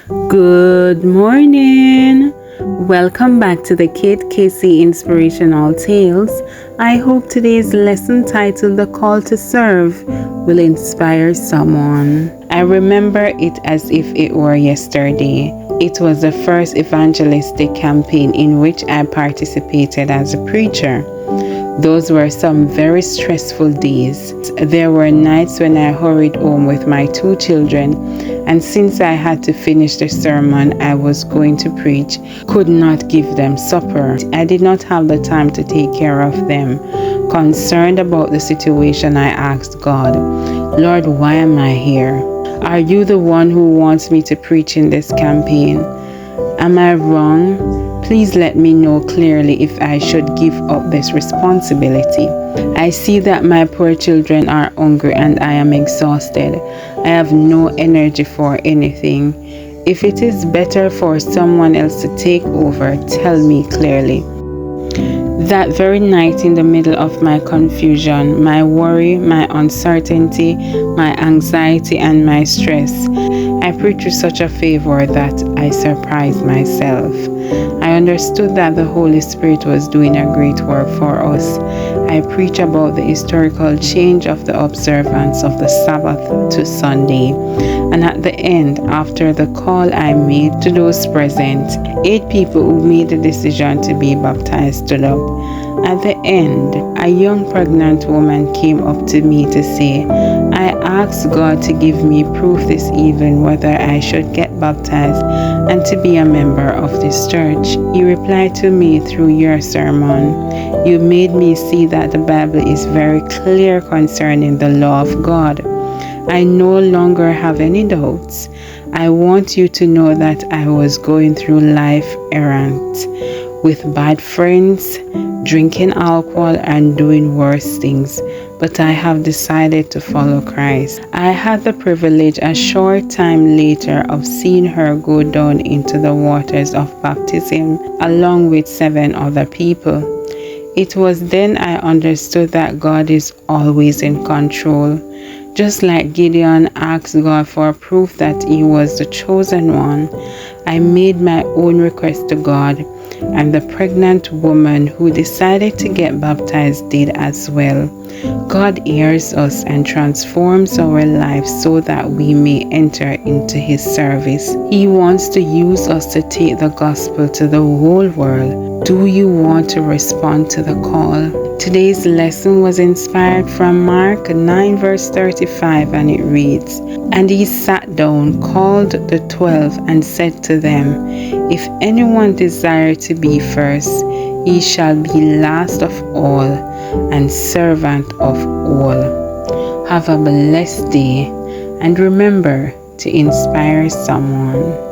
Good morning. Welcome back to the Kate Casey Inspirational Tales. I hope today's lesson titled The Call to Serve will inspire someone. I remember it as if it were yesterday. It was the first evangelistic campaign in which I participated as a preacher. Those were some very stressful days. There were nights when I hurried home with my 2 children, and since I had to finish the sermon I was going to preach, could not give them supper. I did not have the time to take care of them. Concerned about the situation, I asked God, Lord, why am I here? Are you the one who wants me to preach in this campaign? Am I wrong? Please let me know clearly if I should give up this responsibility. I see that my poor children are hungry and I am exhausted. I have no energy for anything. If it is better for someone else to take over, tell me clearly. That very night, in the middle of my confusion, my worry, my uncertainty, my anxiety, and my stress, I preached with such a fervor that I surprised myself. I understood that the Holy Spirit was doing a great work for us. I preached about the historical change of the observance of the Sabbath to Sunday. And at the end, after the call I made to those present, 8 people who made the decision to be baptized stood up. At the end, a young pregnant woman came up to me to say, I asked God to give me proof this evening whether I should get baptized and to be a member of this church. He replied to me, through your sermon, you made me see that the Bible is very clear concerning the law of God. I no longer have any doubts. I want you to know that I was going through life errant, with bad friends, drinking alcohol and doing worse things, but I have decided to follow Christ. I had the privilege a short time later of seeing her go down into the waters of baptism along with 7 other people. It was then I understood that God is always in control. Just like Gideon asked God for proof that he was the chosen one, I made my own request to God, and the pregnant woman who decided to get baptized did as well. God hears us and transforms our lives so that we may enter into His service. He wants to use us to take the gospel to the whole world. Do you want to respond to the call? Today's lesson was inspired from Mark 9 verse 35, and it reads, And he sat down, called the 12, and said to them, If anyone desire to be first, he shall be last of all and servant of all. Have a blessed day, and remember to inspire someone.